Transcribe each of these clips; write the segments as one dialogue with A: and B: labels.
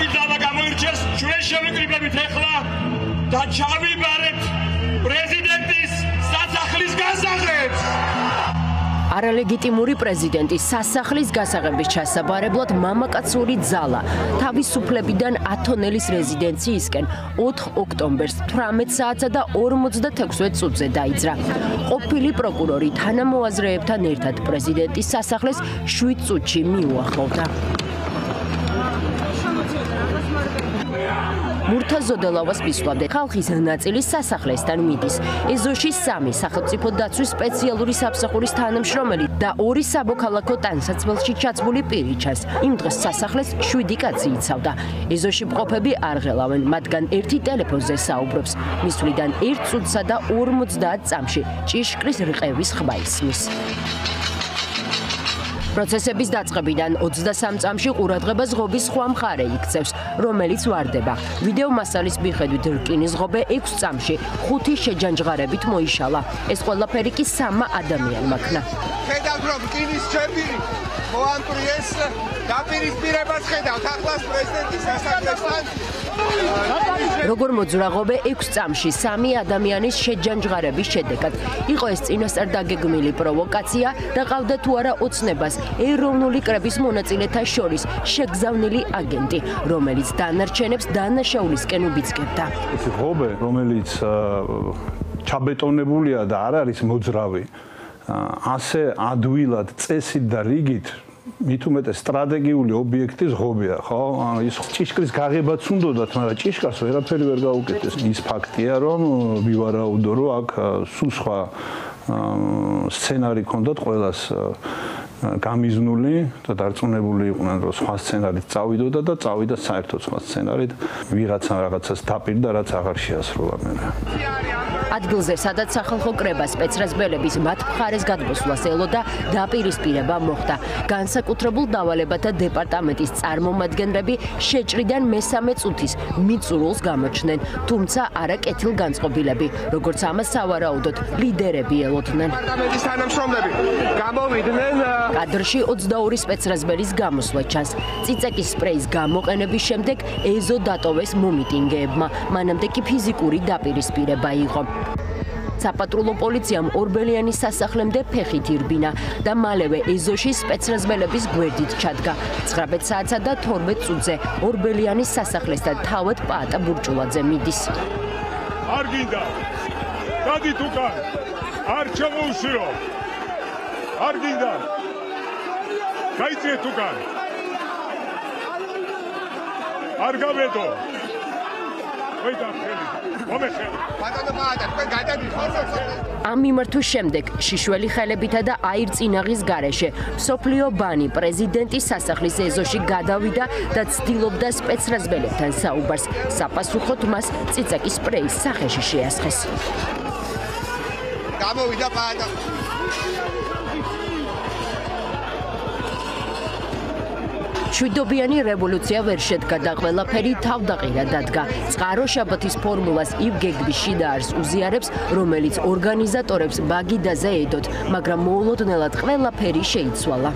A: პოლიტიკური ძალა გამოირჩიეს ჩვენ შევიკრიბებით ეხლა და ჩავიბარებთ პრეზიდენტის სასახლის გასაღებს.
B: არალეგიტიმური პრეზიდენტის სასახლის გასაღების ჩასაბარებლად მამაკაცური ძალა თავისუფლებიდან ათონელის რეზიდენციისკენ 4 ოქტომბერს 18 საათსა და 46 წუთზე დაიძრა. ყოფილი პროკურორი თანამოაზრეებთან ერთად პრეზიდენტის სასახლეს 7 წუთში მიუახლოვდა. მურთაზოდელავას მისვლამდე ხალხის ნაწილი სასახლესთან მიდის. ეზოში 3 სახელმწიფო დაცვის სპეციალური სამსახურის თანამშრომელი და 2 საბოქალაქო ტანსაცმელში ჩაცმული პირი ჩანს. იმ დღეს სასახლეს 7 კაცი იცავდა. ეზოში მყოფები არ ღელავენ, მათგან ერთი ტელეფონზე საუბრობს. მისვლიდან 1 წუთსა და 50 წამში ჭიშკრის რყევის ხმა ისმის. პროცესების დაწყებიდან 23 წამში ყურადღებას ღობის სხვა მხარე იქცევს, რომელიც ვარდება. ვიდეო მასალის მიხედვით რკინის ღობე 6 წამში 5 შეჯანჯღარებით მოიშალა. ეს ყველაფერი კი 3 ადამიანმა ქნა.
C: ხედავთ რომ რკინის ჩემპირი მოამტვრიეს დაპირისპირებას ხედავთ ახლას პრეზიდენტის სასახლესთან.
B: როგორ მოძრა ღობე 6 წამში 3 ადამიანის შეჯანჯღარების შედეგად. იყო ეს წინასწარ დაგეგმილი პროვოკაცია და ყავდა თუ არა ოცნებას ეროვნული კრების მონაწილეთა შორის შეგზავნილი აგენტი, რომელიც დანარჩენებს დანაშაულისკენ უბიძგებდა.
D: ეს ღობე, რომელიც ჩაბეტონებულია და არ არის მოძრავი, ასე ადვილად წესით და რიგით მით უმეტეს სტრატეგიული ობიექტის ღობეა, ხო? ის ჭიშკრის გაღებაც უნდათ, მაგრამ ჭიშკარს ვერაფერი ვერ გაუკეთეს. ის ფაქტია, რომ ვივარაუდო, რომ აქ სულ სხვა სცენარი ჰქონდათ ყველას გამიზნული და დარწმუნებული იყვნენ, რომ სხვა სცენარით წავიდოდა და წავიდა საერთოდ სხვა სცენარით. ვიღაცა რაღაცას დაპირდა, რაც აღარ შეასრულა მერე.
B: ადგილზე, სადაც სახალხო კრება სპეცრაზბელების მათ მხარეს გადმოსვლას ელოდა, დაპირისპირება მოხდა. განსაკუთრებულ დავალებათა დეპარტამენტის წარმომადგენლები შეჭრიდან მესამე წუთის მიწურულს გამოჩნდნენ, თუმცა არა კეთილგანწყობილები, როგორც ამას სავარაუდოდ ლიდერები ელოდნენ.
C: დეპარტამენტის თანამშრომლები გამოვიდნენ.
B: კადრში 22 სპეცრაზბელის გამოსვლა ჩანს. წიწაკის სპრეის გამოყენების შემდეგ ეზო დატოვეს მომიტინგეებმა, მანამდე კი ფიზიკური დაპირისპირება იყო. საპატრულო პოლიციამ ორბელიანის სასახლემდე ფეხით ირბინა და მალევე ეზოში სპეცრაზბელების გვერდით ჩადგა. 19 საათსა და 12 წუთზე ორბელიანის სასახლესთან თავად პაატა ბურჭულაძე მიდის.
A: არ გინდა. გადით უკან. არ ჩამოუშირო. არ გინდა. გაიწიეთ უკან. არ გავედო.
B: ამ მიმართვის შემდეგ შიშველი ხელებითა და აირწინაღის გარეშე მსოფლიო ბანი პრეზიდენტის სასახლის ეზოში გადავიდა და ცდილობდა სპეცრაზბელებთან საუბარს. საპასუხოდ მას წიწაკის სპრეის სახეში შეასხეს.
C: გამოვიდა პაატა.
B: შვიდობიანი რევოლუცია ვერ შედგა და ყველაფერი თავდაყირა დადგა. წყარო შაბათის ფორმულას ივ გეგბიში დაარს უზიარებს, რომელიც ორგანიზატორებს ბაგიდაზე ედოთ, მაგრამ მოულოდნელად ყველაფერი შეიცვალა.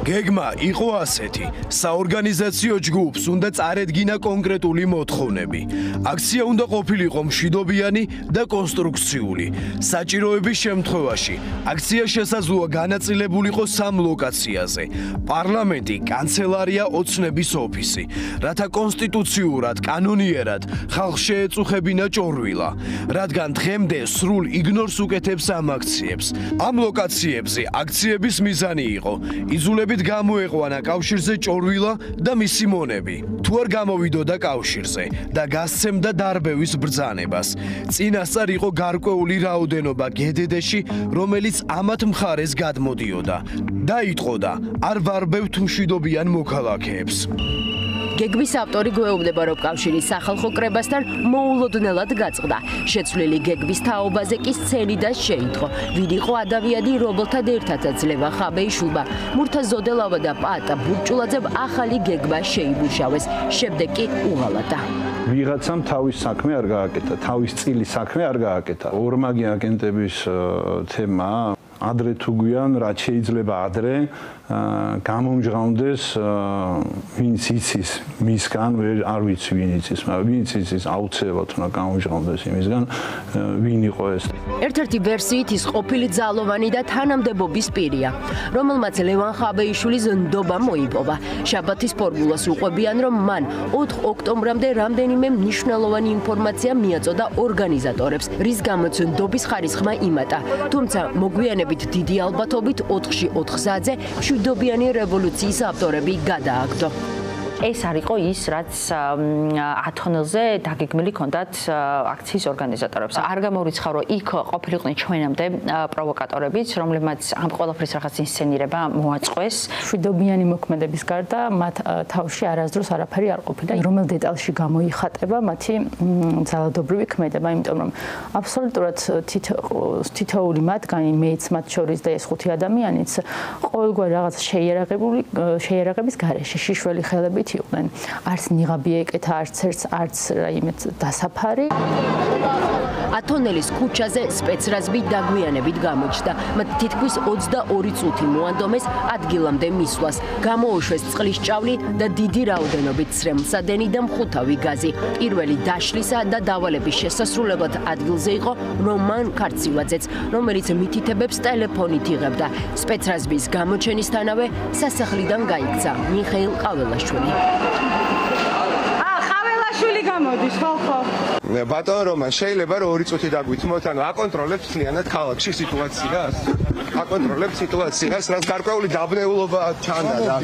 E: გეგმა იყო ასეთი: საორგანიზაციო ჯგუფს უნდა წარედგინა კონკრეტული მოთხოვნები. აქცია უნდა ყოფილიყო მშვიდობიანი და კონსტრუქციული. საჭიროების შემთხვევაში აქცია შესაძლოა განაწილებულიყო 3 ლოკაციაზე: პარლამენტი, კანცელარია, ოცნების ოფისი, რათა კონსტიტუციურად, კანონიერად ხალხს შეეწუხებინა ჭორვილა, რადგან დღემდე სრულ იგნორს უკეთებს ამ აქციებს. ამ ლოკაციებზე აქციების მიზანი იყო იზულები გამოეყვანა კავშირზე ჭორვილა და მისი მონები. თუ არ გამოვიდოდა კავშირზე და გასცემდა დარბევის ბრძანებას. წინასწარ იყო გარკვეული რაოდენობა გედედეში, რომელიც ამათ მხარეს გადმოდიოდა. დაიტყოდა არ ვარბევთ მშვიდობიან მოქალაქეებს.
B: გეგმის ავტორი გვეუბნება, რომ კავშირი სახალხო კრებასთან მოულოდნელად გაწყდა. შეცვლილი გეგმის თაობაზე კი სცენიდან შეიტყო. ვინ იყო ადამიანი, რომელთან ერთადაც ლევა ხაბეიშვილმა, მურთაზოდელავა და პაატა ბურჭულაძემ ახალი გეგმა შეიმუშავეს. შემდეგ კი უღალატა.
D: ვიღაცამ თავის საქმე არ გააკეთა, თავის წილი საქმე არ გააკეთა. ორმაგი აგენტების თემა ადრე თუ გვიან, რაც შეიძლება ადრე გამომჟღავნდეს ვინც იცის მისგან არ ვიცი ვინ იცის მაგრამ ვინც იცის აუცილებლად უნდა გამომჟღავნდეს იმისგან ვინ იყო ეს
B: ერთ-ერთი ვერსიით ის ყოფილი ძალოვანი და თანამდებობის პირია რომელმაც ლევან ხაბეიშვილის ნდობა მოიპოვა შაბათის ფორმულას უყვებიან რომ მან 4 ოქტომბრამდე რამდენიმე მნიშვნელოვანი ინფორმაცია მიაწოდა ორგანიზატორებს რის გამოც ნდობის ხარისხმა იმატა თუმცა მოგვიანებით დიდი ალბათობით 4-ში 4 საათზე მშვიდობიანი რევოლუციის ავტორები გადააგდო
F: ეს არისო ის რაც ათონელზე დაგეგმილი ჰქონდათ აქციის ორგანიზატორებს. არ გამორიცხავ რომ იქ ყოფილიყვნენ ჩვენამდე პროვოკატორებიც, რომლებმაც ამ ყველაფრის რაღაც ინსცენირება მოაწყვეს.
G: მშვიდობიანი მოქმედების გარდა მათ თავში არასდროს არაფერი არ ყოფილა. რომელ დეტალში გამოიხატება მათი ძალადობრივი ქმედება, იმიტომ რომ აბსოლუტურად თითოეული მათგანი, მეც მათ შორის და ეს 5 ადამიანიც ყოველგვარ რაღაც შეიარაღების გარეშე შიშველი ხელები იყვნენ. არც ნიღაბი ეკეთა, არც რაიმე დასაფარი.
B: ათონელის ქუჩაზე სპეცრაზბი დაგვიანებით გამოჩნდა. მათ თითქმის 22 წუთი მოანდომეს ადგილამდე მისვლას. გამოუშვეს წყლის ჭავლი და დიდი რაოდენობით სრემლსადენი და მხუთავი გაზი. პირველი დაშლისა და დავალების შესასრულებლად ადგილზე იყო რომან ქარცივლაძეც, რომელიც მითითებებს ტელეფონით იღებდა. სპეცრაზბის გამოჩენისთანავე სასახლიდან გაიქცა მიხეილ ყაველაშვილი.
G: ყაველაშვილი გამოდის, ხო?
C: ბატონო რომან, შეიძლება რომ 2 წუთი დაგვითმოთ, ანუ აკონტროლებთ მთლიანად ქალაქში სიტუაციას? აკონტროლებთ სიტუაციას, რაც გარკვეული დაბნეულობა ჩანდა და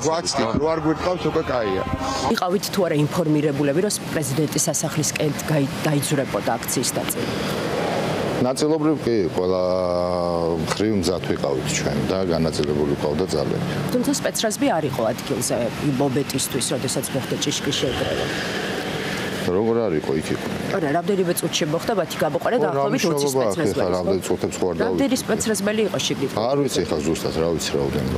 C: გვაცდით, რო არ გვირთყავს უკვე კაია.
B: იყავით თუ არა ინფორმირებულები, რომ პრეზიდენტის სასახლისკენ დაიძვრებოდა აქციის ნაწილი?
H: ნაწილობრივ კი ყველა მხრივ მზად ვიყავით ჩვენ და განაწილებული ყავდა ძალები.
B: თუმცა სპეცრაზბი არ იყო ადგილზე მობეტისთვის, როდესაც მოხდა ჭიშკრის შეკრება.
H: როგორ არ იყო იქ იყო?
B: არა, რამდენიმე წუთში მოხდა მათი გამოყენება დაახლოებით 20 სპეცრაზბელი.
H: რამდენი წუთებს ხო არ დავუშვი?
B: რამდენი სპეცრაზბელი იყო შიგნით?
H: არ ვიცი ხა ზუსტად რა ვიცი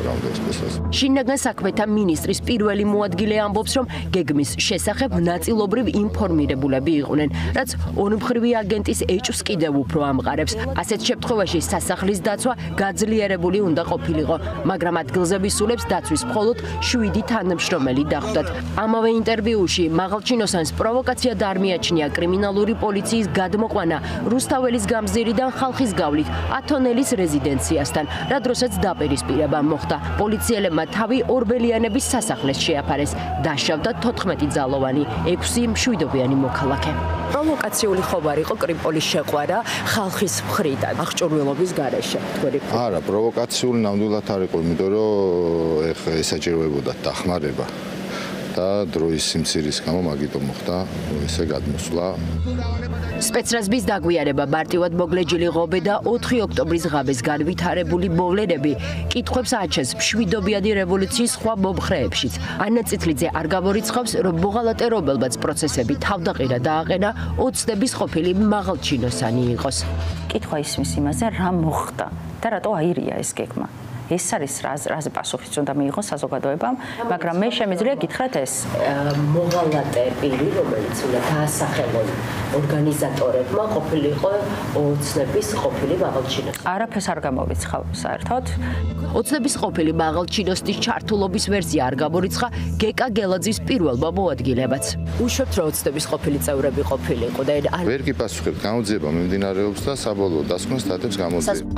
H: რამდენი სპეცრაზბელი.
B: შინაგან საქმეთა მინისტრის პირველი მოადგილე ამბობს, რომ გეგმის შესახებ ნაწილობრივ ინფორმირებულები იყვნენ, რაც ორმხრივი აგენტის ეჭვს კიდევ უფრო ამყარებს. ასეთ შემთხვევაში სასახლის დაცვა გაძლიერებული უნდა ყოფილიყო, მაგრამ ადგილზე ვისულებს დაცვის მხოლოდ 7 თანამშრომელი დახვდათ. ამავე ინტერვიუში მაღალჩინოსანს პროვოკაცია და არ მიაჩნია კრიმინალური პოლიციის გადმოყვანა რუსთაველის გამზირიდან ხალხის გავლით ათონელის რეზიდენციასთან, რა დროსაც დაპირისპირება მოხდა. პოლიციელებმა თავი ორბელიანების სასახლეს შეაფარეს. დაშავდა 14 ძალოვანი, 6 მშვიდობიანი მოქალაქე. პროვოკაციული ხობარი იყო კრიპოლის შეყვარა ხალხის მხრიდან აღჭურვილობის გარეშე.
H: არა, პროვოკაციული ნამდვილად არ იყო, იმიტომ რომ ეხა ესაჭიროებოდა დახმარება. და დროის სიმცირის გამო მაგიტომ მოხდა ესე გადმოსვლა.
B: სპეცრაზბის დაგვიანება მარტივად მოგლეჯილი ღობე და 4 ოქტომბრის ღამეს განვითარებული მოვლენები კითხვებს აჩენს მშვიდობიანი რევოლუციის სხვა მომხრეებშიც. ანა წითლიძე არ გამორიცხავს, რომ ბუღალტერობელბაც პროცესები თავდაყირა დააყენა ოცნების ყოფილი მაღალჩინოსანი იყოს.
F: კითხვა ისმის იმაზე, რა მოხდა და რატო აირია ეს გეგმა. ეს არის რაზე პასუხიც უნდა მიიღოს საზოგადოებამ, მაგრამ მე შემიძლია გითხრათ ეს
B: მოღალატე პირი, რომელიც უნდა დაასახელონ ორგანიზატორებმა, ყოფილიყო ოცნების ყოფილი მაღალჩინოსი.
F: არაფერს არ გამოვიცხავ საერთოდ.
B: ოცნების ყოფილი მაღალჩინოსის ჩართულობის ვერსია არ გამორიცხა გეკა გელაძის პირველმა მოადგილებაც. უშვებთ, რომ ოცნების ყოფილი წევრები ყოფილიყო და
H: ვერ გიპასუხებთ, გამოძიება მიმდინარეობს და საბოლოო დასკვნის დატებს გამოძიება.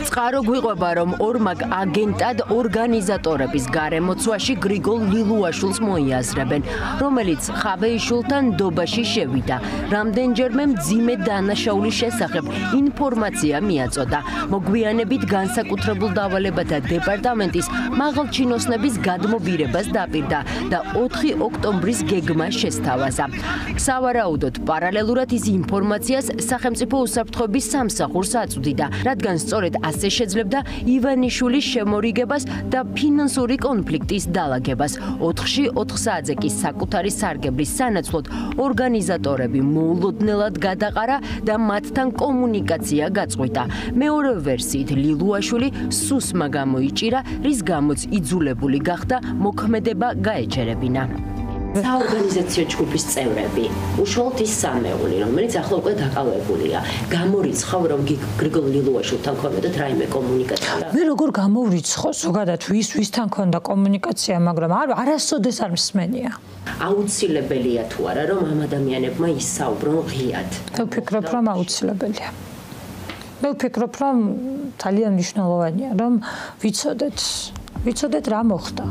B: წყარო გვიყვება, რომ ორმაგ აგენტად ორგანიზატორების გარემოცვაში გრიგოლ ლილუაშვილს მოიაზრებენ, რომელიც ხაბეიშვილთან ნდობაში შევიდა. რამდენჯერმე მძიმე დანაშაულის შესახებ ინფორმაცია მიაწოდა. მოგვიანებით განსაკუთრებულ დავალებათა დეპარტამენტის მაღალჩინოსნების გადმობირებას დაპირდა და 4 ოქტომბრის გეგმა შესთავაზა. სავარაუდოდ პარალელურად ის ინფორმაციას სახელმწიფო უსაფრთხოების სამსახურს აწვდიდა, რადგან სწორედ ასე შეძლებდა ივანიშვილის შემორიგებას და ფინანსური კონფლიქტის დალაგებას. 4-ში 4 საათზე კი საკუთარი სარგებლის სანაცვლოდ ორგანიზატორები მოულოდნელად გადაყარა და მათთან კომუნიკაცია გაწყვიტა. მეორე ვერსიით ლილუაშვილი სუსმა გამოიჭირა, რის გამოც იძულებული გახდა მოქმედება გაეჯერებინა. საორგანიზაციო ჯგუფის წევრები, უშუალოდ ის სამეული, რომელიც ახლა უკვე დაკავებულია, გამორიცხავ, რომ გრიგოლ ლილუაშვილთან ქონდათ რაიმე კომუნიკაცია.
I: მე როგორ გამოვრიცხო, ზოგადად ვისთან ქონდა კომუნიკაცია, მაგრამ არასოდეს არ მსმენია.
B: აუცილებელია თუ არა, რომ ამ ადამიანებმა ისაუბრონ ღიად.
I: მე ვფიქრობ, რომ აუცილებელია. მე ვფიქრობ, რომ ძალიან მნიშვნელოვანია, რომ ვიცოდეთ რა მოხდა.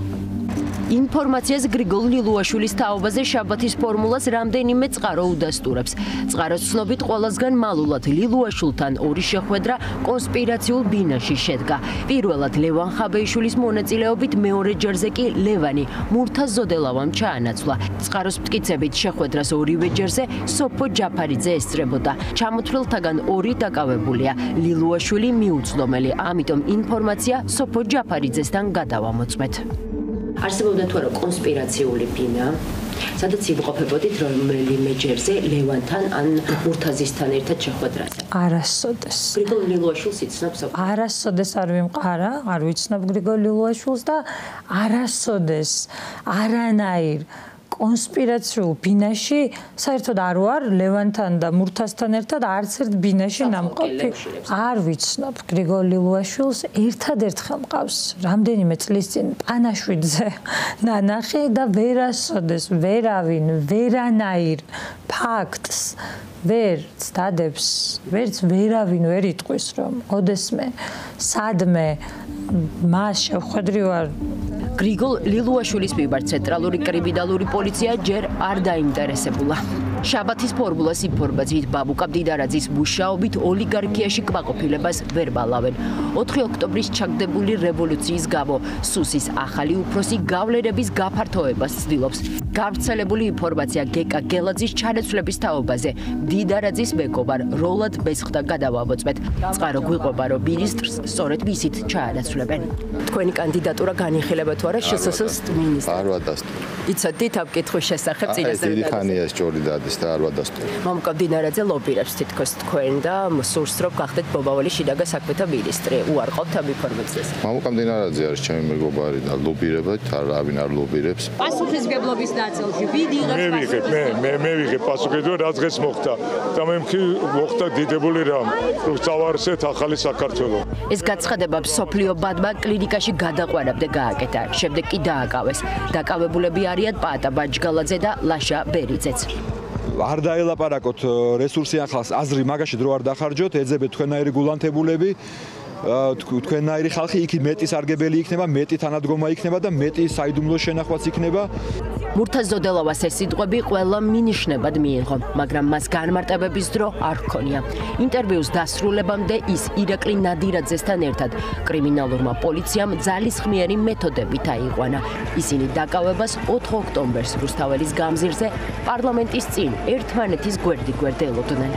B: ინფორმაციას გრიგოლ ლილუაშვილის თაობაზე შაბათის ფორმულას რამდენიმე წყარო უდასტურებს. წყაროს ცნობით ყველასგან მალულად ლილუაშვილთან ორი შეხვედრა კონსპირაციულ ბინაში შედგა. პირველად ლევან ხაბეიშვილის მონაწილეობით, მეორე ჯერზე კი ლევანი მურთაზ ზოდელავამ ჩაანაცვლა. წყაროს მტკიცებით შეხვედრას ორივე ჯერზე სოფო ჯაფარიძე ესწრებოდა. ჩამოთვლილთაგან ორი დაკავებულია. ლილუაშვილი მიუცდომელი, ამიტომ ინფორმაცია სოფო ჯაფარიძესთან გადავამოწმეთ. არსებობდა თუ არა კონსპირაციული ბინა, სადაც იმყოფებოდით რომელიმე ჯერზე ლევანთან ან მურთაზისთან ერთად შეხვედრაზე?
I: არასოდეს.
B: გრიგოლ ლილუაშვილს იცნობს?
I: არასოდეს არ ვიმყარა, არ ვიცნობ გრიგოლ ლილუაშვილს და არასოდეს არანაირ კონსპირაციულ ბინაში საერთოდ არ ვარ ლევანთან და მურთაზთან ერთად არც ერთ ბინაში ნამყოფი. არ ვიცნობ გრიგოლ ლილუაშვილს, ერთადერთხელ მყავს რამდენიმე წლის წინ პანაშვიდზე ნანახი და ვერასოდეს ვერავინ ვერანაირ ფაქტს ვერ ცდადებს, ვერც ვერავინ ვერ იტყვის, რომ ოდესმე სადმე მას შევხვედრი ვარ.
B: გრიგოლ ლილუაშვილის მიმართ ცენტრალური კრიმინალური პოლიცია ჯერ არ დაინტერესებულა. შაბათის ფორმულას ინფორმაციით ბაბუკა მდიდარაძის მუშაობით ოლიგარქიაში კმაყოფილებას ვერ ბალავენ. 4 ოქტომბრის ჩაგდებული რევოლუციის გამო სუსის ახალი უფროსი გავლენების გაფართოებას ცდილობს. გავრცელებული ინფორმაცია გეკა გელაძის ჩანაცვლების თაობაზე მდიდარაძის მეგობარ როლად ბესხდა გადავამოწმეთ. წყარო გვიყვება, რომ მინისტრს სწორედ მისით ჩაანაცვლებენ. თქვენი კანდიდატურა განიხილება თუ არა შსს მინისტრად?
H: არ ვადასტურებ.
B: იცოდით ამ კითხვის შესახებ წინასწარ?
H: დიდი ხანია სწორი დადის და არ ვადასტურებ.
B: მამუკა მდიდარაძე ლობირებს თითქოს თქვენ და სურს რომ გახდეთ ბობაველი შინაგან საქმეთა მინისტრი. უარყოფთ ამ ინფორმაციას?
H: მამუკა მდიდარაძე არის ჩემი მეგობარი და ლობირებთ, არავინ არ ლობირებს.
B: პასუხისგებლობის ნაწილში ვიდი იღებს?
A: მე ვიღებ პასუხისგებლობა, რაც დღეს მოხდა და მე მოხდა დიდებული რამ, რომ წავარსეთ ახალი საქართველო.
B: ეს გაცხადება მსოფლიო ბადმა კლინიკაში გადაყვანამდე გააკეთა. შემდეგ კი დააკავეს. დაკავებულები არიან პაატა ბაჯგალაძე და ლაშა ბერიძეც.
J: არ დაელაპარაკოთ რესურსი ახალს აზრი მაგაში დრო არ დახარჯოთ, ეძებეთ თქვენაირი გულანთებულები, თქვენაირი ხალხი იქ მეტი სარგებელი იქნება, მეტი თანადგომა იქნება და მეტი საიდუმლო შენახვაც იქნება.
B: მურთაზ ზოდელავას ეს სიტყვები ყველა მინიშნებად მიიღო, მაგრამ მას განმარტებების დრო არ ჰქონია. ინტერვიუს დასრულებამდე ის ირაკლი ნადირაძესთან ერთად კრიმინალურმა პოლიციამ ძალისხმიერი მეთოდებით აიყვანა. ისინი დაკავებას 4 ოქტომბერს რუსთაველის გამზირზე პარლამენტის წინ ერთმანეთის გვერდიგვერდ ელოდნენ.